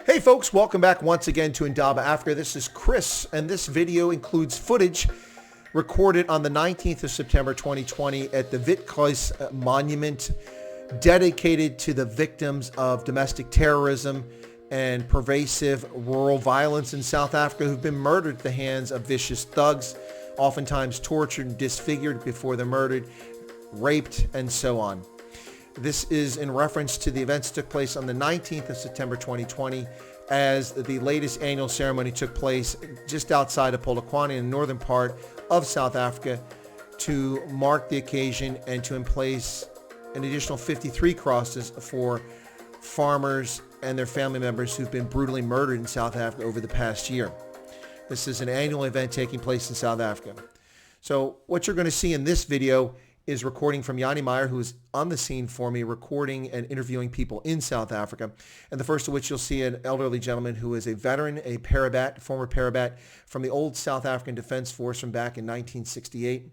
Hey folks, welcome back once again to Indaba Africa. This is Chris, and this video includes footage recorded on the 19th of September 2020 at the Witkruis monument dedicated to the victims of domestic terrorism and pervasive rural violence in South Africa who've been murdered at the hands of vicious thugs, oftentimes tortured and disfigured before they're murdered, raped, and so on. This is in reference to the events that took place on the 19th of September 2020 as the latest annual ceremony took place just outside of Polokwane in the northern part of South Africa to mark the occasion and to place an additional 53 crosses for farmers and their family members who've been brutally murdered in South Africa over the past year. This is an annual event taking place in South Africa. So what you're going to see in this video is recording from Danie Meyer, who is on the scene for me, recording and interviewing people in South Africa. And the first of which you'll see an elderly gentleman who is a veteran, a parabat, former parabat from the old South African Defense Force from back in 1968.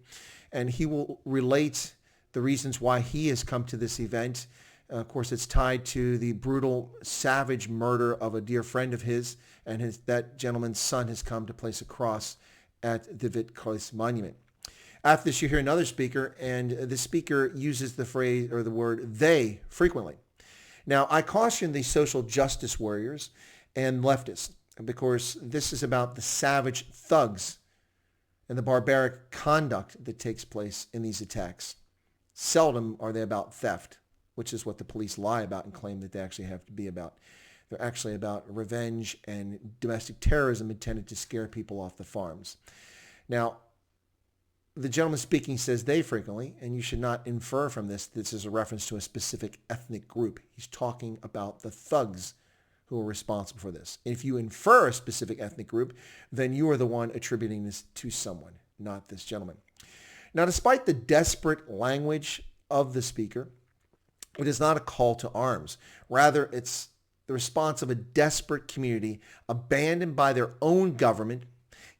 And he will relate the reasons why he has come to this event. Of course, it's tied to the brutal, savage murder of a dear friend of his, and that gentleman's son has come to place a cross at the Witkruis monument. After this, you hear another speaker, and the speaker uses the phrase or the word they frequently. Now, I caution the social justice warriors and leftists because this is about the savage thugs and the barbaric conduct that takes place in these attacks. Seldom are they about theft, which is what the police lie about and claim that they actually have to be about. They're actually about revenge and domestic terrorism intended to scare people off the farms. Now, the gentleman speaking says they frequently, and you should not infer from this is a reference to a specific ethnic group. He's talking about the thugs who are responsible for this. If you infer a specific ethnic group, then you are the one attributing this to someone, not this gentleman. Now, despite the desperate language of the speaker, it is not a call to arms. Rather, it's the response of a desperate community abandoned by their own government,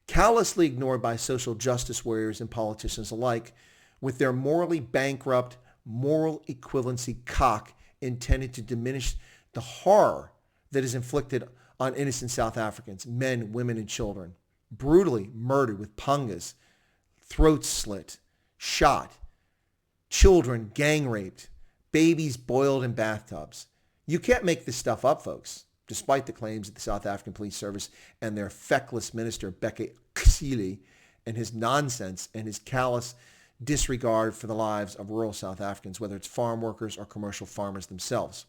callously ignored by social justice warriors and politicians alike, with their morally bankrupt, moral equivalency cock intended to diminish the horror that is inflicted on innocent South Africans, men, women, and children, brutally murdered with pangas, throats slit, shot, children gang raped, babies boiled in bathtubs. You can't make this stuff up, folks, despite the claims of the South African Police Service and their feckless minister, Bheki Cele, and his nonsense and his callous disregard for the lives of rural South Africans, whether it's farm workers or commercial farmers themselves.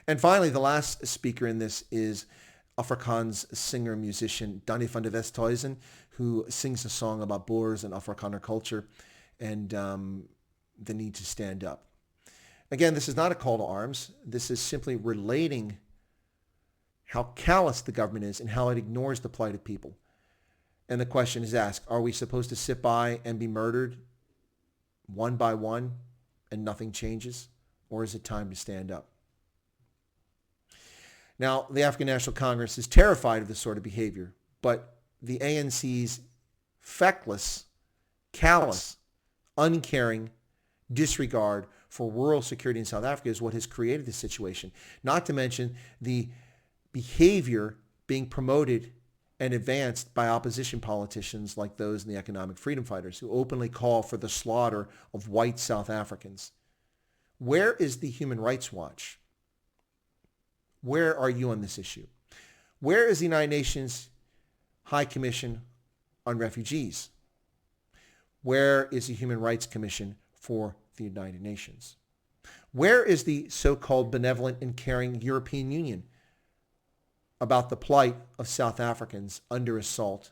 And finally, the last speaker in this is Afrikaans singer-musician Danie van der Westhuizen, who sings a song about Boers and Afrikaner culture and the need to stand up. Again, this is not a call to arms. This is simply relating how callous the government is and how it ignores the plight of people. And the question is asked, are we supposed to sit by and be murdered one by one and nothing changes? Or is it time to stand up? Now, the African National Congress is terrified of this sort of behavior, but the ANC's feckless, callous, uncaring disregard for rural security in South Africa is what has created this situation. Not to mention the behavior being promoted and advanced by opposition politicians like those in the Economic Freedom Fighters who openly call for the slaughter of white South Africans. Where is the Human Rights Watch? Where are you on this issue? Where is the United Nations High Commission on Refugees? Where is the Human Rights Commission for the United Nations? Where is the so-called benevolent and caring European Union about the plight of South Africans under assault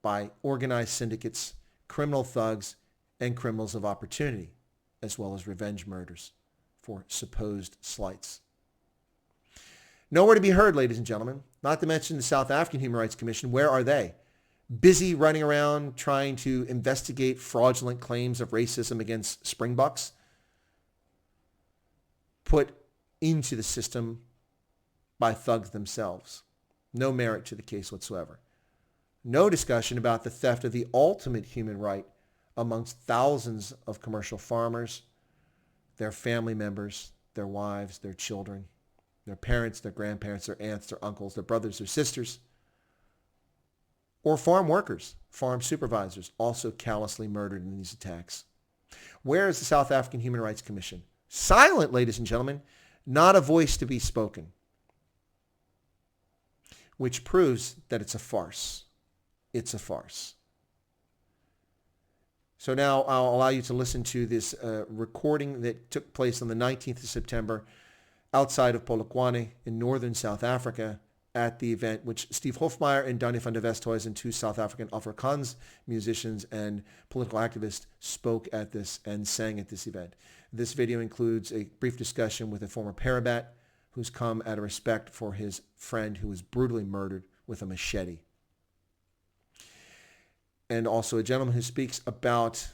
by organized syndicates, criminal thugs, and criminals of opportunity, as well as revenge murders for supposed slights? Nowhere to be heard, ladies and gentlemen, not to mention the South African Human Rights Commission. Where are they? Busy running around trying to investigate fraudulent claims of racism against Springboks put into the system by thugs themselves. No merit to the case whatsoever. No discussion about the theft of the ultimate human right amongst thousands of commercial farmers, their family members, their wives, their children, their parents, their grandparents, their aunts, their uncles, their brothers, their sisters, or farm workers, farm supervisors, also callously murdered in these attacks. Where is the South African Human Rights Commission? Silent, ladies and gentlemen, not a voice to be spoken, which proves that it's a farce. It's a farce. So now I'll allow you to listen to this recording that took place on the 19th of September outside of Polokwane in northern South Africa at the event, which Steve Hofmeyer and Danie van der Westhuizen, two South African Afrikaans musicians and political activists, spoke at this and sang at this event. This video includes a brief discussion with a former parabat who's come out of respect for his friend who was brutally murdered with a machete. And also a gentleman who speaks about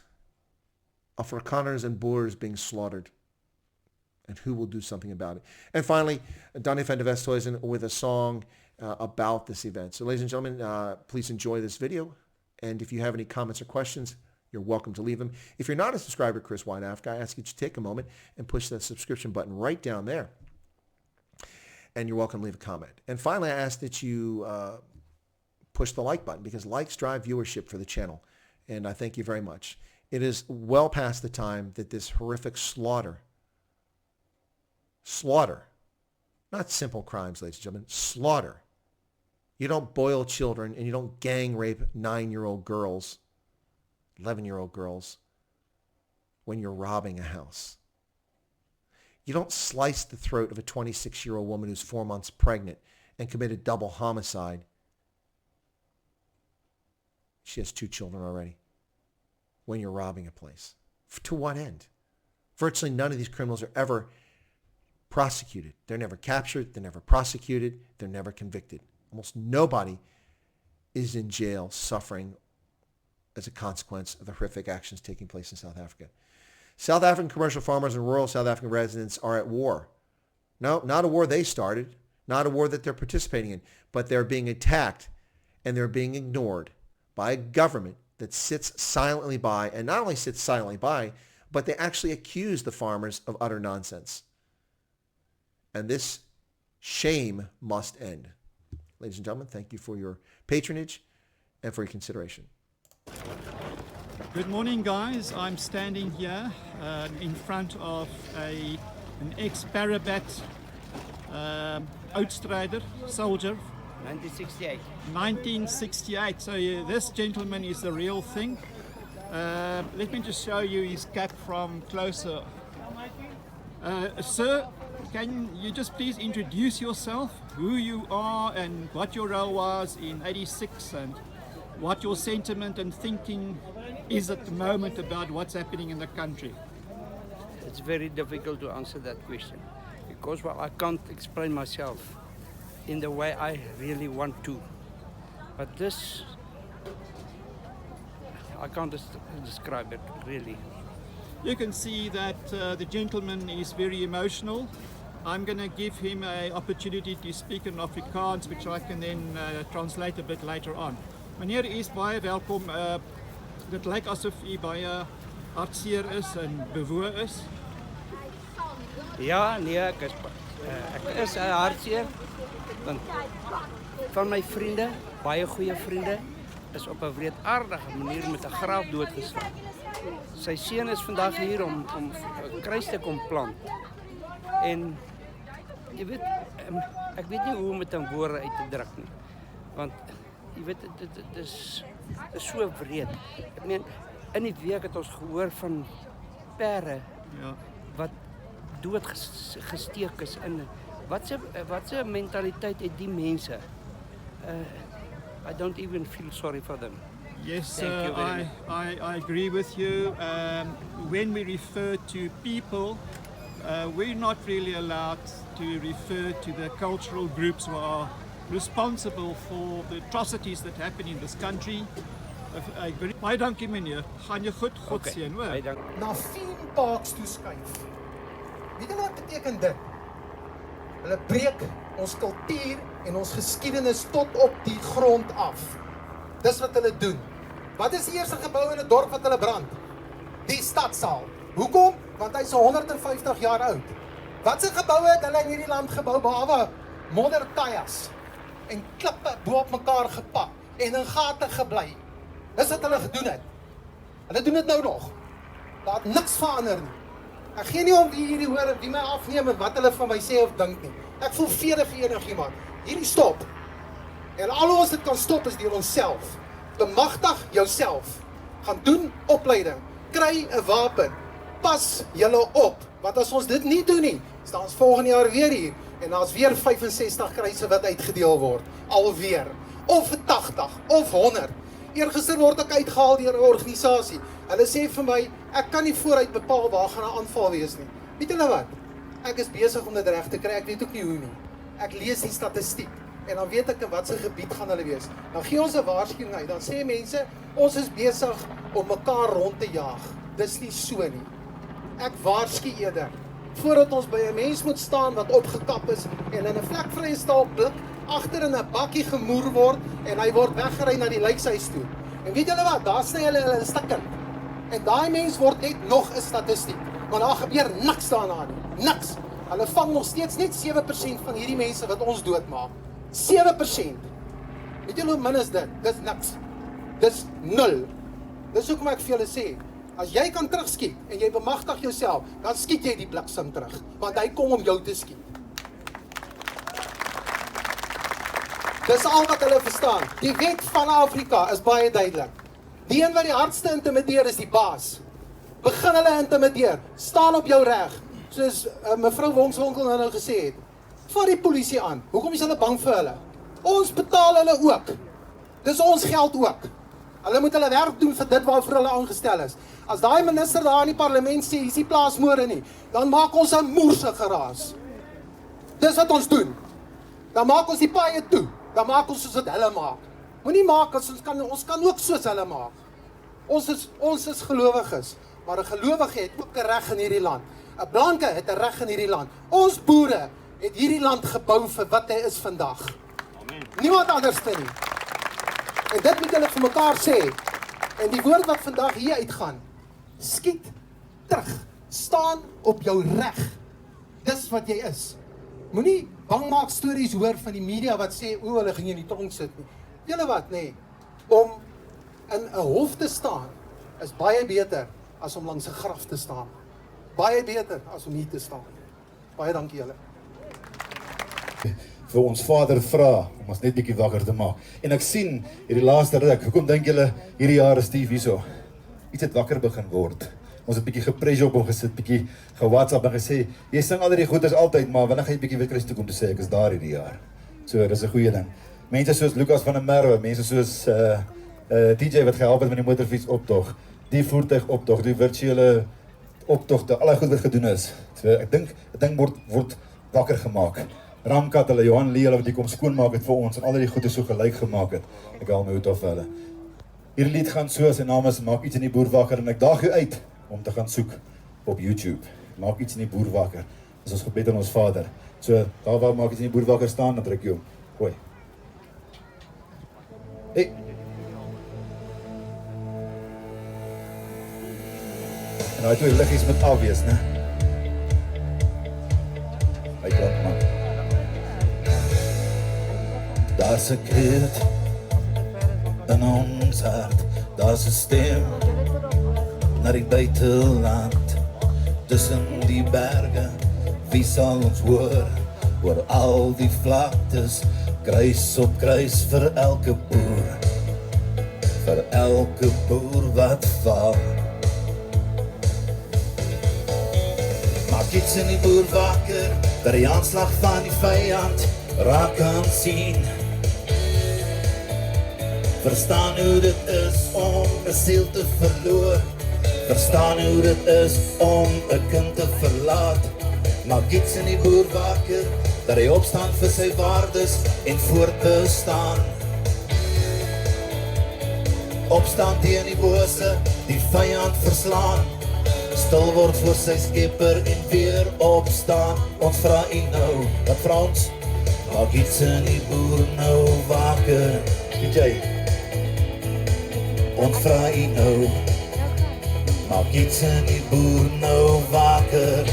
Afrikaners and Boers being slaughtered and who will do something about it. And finally, Danie van der Westhuizen with a song about this event. So ladies and gentlemen, please enjoy this video. And if you have any comments or questions, you're welcome to leave them. If you're not a subscriber to Chris White Africa, I ask you to take a moment and push that subscription button right down there. And you're welcome to leave a comment. And finally, I ask that you push the like button, because likes drive viewership for the channel. And I thank you very much. It is well past the time that this horrific slaughter, not simple crimes, ladies and gentlemen, slaughter. You don't boil children and you don't gang rape 9-year-old girls, 11-year-old girls when you're robbing a house. You don't slice the throat of a 26-year-old woman who's 4 months pregnant and commit a double homicide. She has 2 children already when you're robbing a place. To what end? Virtually none of these criminals are ever prosecuted. They're never captured. They're never prosecuted. They're never convicted. Almost nobody is in jail suffering as a consequence of the horrific actions taking place in South Africa. South African commercial farmers and rural South African residents are at war. No, not a war they started, not a war that they're participating in, but they're being attacked and they're being ignored by a government that sits silently by, and not only sits silently by, but they actually accuse the farmers of utter nonsense. And this shame must end. Ladies and gentlemen, thank you for your patronage and for your consideration. Good morning, guys. I'm standing here in front of an ex-Parabat Oudstrijder soldier. 1968. 1968. So this gentleman is the real thing. Let me just show you his cap from closer. Sir, can you just please introduce yourself, who you are and what your role was in 86 and what your sentiment and thinking is at the moment about what's happening in the country? It's very difficult to answer that question because I can't explain myself in the way I really want to. But this, I can't describe it really. You can see that the gentleman is very emotional. I'm going to give him an opportunity to speak in Afrikaans, which I can then translate a bit later on. Meneer, u is baie welkom. Dit lyk asof u baie hartseer is en bewoe is. Ja, nee, ek is hartseer. Want van my vriende, baie goeie vriende, is op 'n wreedaardige manier met 'n graaf doodgeslaag. Sy seun is vandag hier om 'n kruis te kom plant. En jy weet, ek weet nie hoe om dit in woorde uit te druk nie. Want jy weet, dit is so wreed. Ek meen, in die week het ons gehoor van perde wat doodgesteek is in. Wat se mentaliteit het die mense? I don't even feel sorry for them. Yes, I agree with you. When we refer to people, we're not really allowed to refer to the cultural groups who are responsible for the atrocities that happen in this country. Baie dankie meneer. Gaan jy goed? God seën, hoor. Baie dankie. Na 4 parks toe skuif. Weet jy wat beteken dit? Hulle breek ons kultuur en ons geskiedenis tot op die grond af. Dis wat hulle doen. Wat is die eerste gebou in 'n dorp wat hulle brand? Die stadsaal. Hoekom? Want hy's 150 jaar oud. Wat 'n geboue het hulle in hierdie land gebou, behalwe moddertajas en klippe bo op mekaar gepak en in gate gebly. Dis wat hulle gedoen het. Hulle doen dit nou nog. Daar het niks verander nie. Ek gee nie om wie hierdie hoor, wie my afneem en wat hulle van my sê of dink nie. Ek voel vrede vir enigiemand. Hierdie stop. En al hoe ons dit kan stop is deur onsself. Bemagtig jouself. Gaan doen opleiding. Kry 'n wapen. Pas julle op. Want as ons dit nie doen nie, staan ons volgende jaar weer hier. En daar's weer 65 kruise wat uitgedeel word. Alweer. Of 80, of 100. Eergister word ek uitgehaal deur 'n organisasie. Hulle sê vir my, ek kan nie vooruit bepaal waar gaan 'n aanval wees nie. Weet julle wat? Ek is besig om dit reg te kry, ek weet ook nie hoe nie. Ek lees die statistiek, en dan weet ek in wat se gebied gaan hulle wees. Dan gee ons 'n waarskuwing uit, dan sê mense, ons is besig om mekaar rond te jaag. Dis nie so nie. Ek waarsku eerder, voordat ons by 'n mens moet staan wat opgekap is, en in 'n vlekvrye staal blik, agter in 'n bakkie gemoer word, en hy word weggery na die lijkshuis toe. En weet julle wat, daar sny hulle in stukken. En daai mens word net nog 'n statistiek, maar daar gebeur niks daarna nie, niks. Hulle vang nog steeds net 7% van hierdie mense wat ons doodmaak. 7%. Weet julle hoe min is dit? Dis niks. Dis 0. Dis hoekom ek vir julle sê, as jy kan terugskiet, en jy bemagtig jouself, dan skiet jy die bliksem terug, want hy kom om jou te skiet. Dis al wat hulle verstaan. Die wet van Afrika is baie duidelik. Die een wat die hardste intimideer is die baas. Begin hulle intimideer. Staan op jou reg. Soos mevrou Wongswonkel nou gesê het. Vat die polisie aan. Hoekom is hulle bang vir hulle? Ons betaal hulle ook. Dis ons geld ook. Hulle moet hulle werk doen vir dit waarvoor hulle aangestel is. As daai minister daar in die parlement sê, hier's die plaasmoorde nie, dan maak ons 'n moerse geraas. Dis wat ons doen. Dan maak ons die paaie toe. Dan maak ons soos wat hulle maak. Moenie maak as ons kan ook soos hulle maak. Ons is gelowiges, maar 'n gelowige het ook 'n reg in hierdie land. 'n Blanke het 'n reg in hierdie land. Ons boere het hierdie land gebou vir wat hy is vandag. Amen. Niemand anders nie. En dit moet hulle vir mekaar sê. En die woord wat vandag hier uitgaan, skiet terug. Staan op jou reg. Dis wat jy is. Moenie bangmaak stories hoor van die media wat sê, o, hulle gaan in die tronk sit nie. Julle wat, nee, om in 'n hof te staan, is baie beter as om langs 'n graf te staan. Baie beter as om hier te staan. Baie dankie julle. Vir ons Vader vra om ons net bietjie wakker te maak. En ek sien hierdie laaste ruk, hoekom dink julle hierdie jaar is Steve hierso? Iets het wakker begin word. Ons het bietjie gepressure op hom gesit, bietjie ge-WhatsApp en gesê, jy sing al die goeders altyd, maar wanneer gaan jy bietjie Witkruis toe kom te sê ek is daar hierdie jaar. So, dis 'n goeie ding. Mense soos Lucas van der Merwe, mense soos TJ wat gehelp het met die motorfiets optog, die voertuig optog, die virtuele optogte, al die goed wat gedoen is. So, ek dink word wakker gemaak. Ramkat, hulle Johan Lee, hulle wat die kom skoonmaak het vir ons en al die goede so gelyk gemaak het. Ek haal my hoed af vir hulle. Hierdie lied gaan so, sy naam is Maak iets in die boer wakker en ek daag jou uit om te gaan soek op YouTube. Maak iets in die boer wakker. Dis ons gebed aan ons Vader. So, daar waar Maak iets in die boer wakker staan, dan druk jy hom. Gooi. Hey. En daai twee liggies moet afwees, né? Hy klap man. Daar's 'n kreet in ons hart, daar's 'n stem na die buiteland, tussen die berge, wie sal ons hoor, oor al die vlaktes, kruis op kruis vir elke boer wat val. Maak iets in die boer wakker, dat die aanslag van die vyand raak kan sien. Verstaan hoe dit is om 'n siel te verloor. Verstaan hoe dit is om 'n kind te verlaat. Maak iets in die boer wakker, dat hy opstaan vir sy waardes en voortbestaan. Opstaan teen die bose, die vyand verslaan. Stil word voor sy skepper en weer opstaan. Ons vra U nou, wat vra ons? Maak iets in die boer nou wakker. DJ, ons vra U nou, maak iets in die boer nou wakker.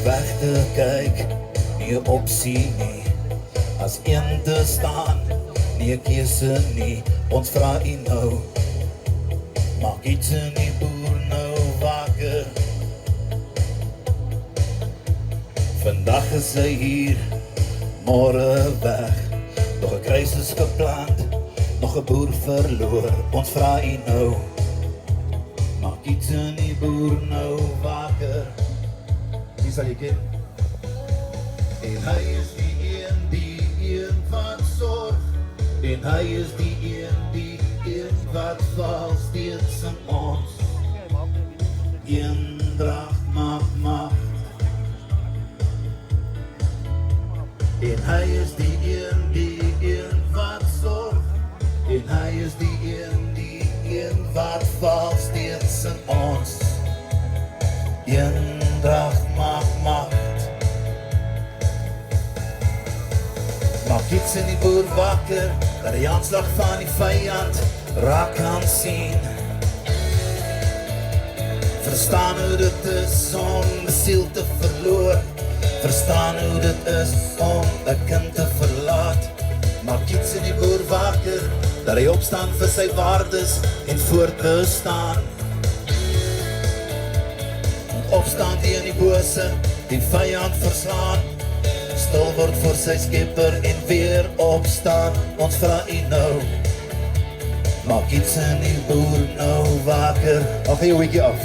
weg te kyk, nie 'n opsie nie. As een te staan, nie 'n keuse nie. Ons vra u nou, maak iets in die boer nou wakker. Vandag is hy hier, môre weg. Nog 'n krisis gepland, nog 'n boer verloor. Ons vra u nou, maak iets in die boer nou wakker. Wie sal jy ken? En hy is die een wat sorg. En hy is die een wat val steeds in ons. Eendrag maak macht. En hy is die een wat sorg. En hy is die een wat val steeds in ons. Eendrag maak macht. Maak iets in die boer wakker, dat die aanslag van die vyand raak kan sien. Verstaan hoe dit is om 'n siel te verloor. Verstaan hoe dit is om 'n kind te verlaat. Maak iets in die boer wakker, dat hy opstaan vir sy waardes en voortbestaan. Opstaan teen die bose, die vyand verslaan. Stil word vir sy skepper en weer opstaan. Ons vra u nou, maak iets in die boer nou wakker. Al gaan jou weekie af.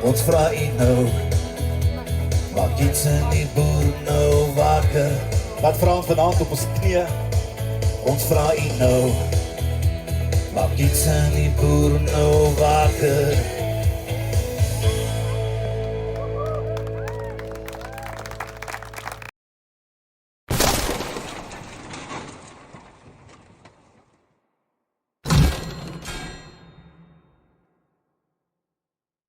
Ons vra u nou, maak iets in die boer nou wakker. Wat vra ons vanaand op ons knieë? Ons vra u nou, maak iets in die boer nou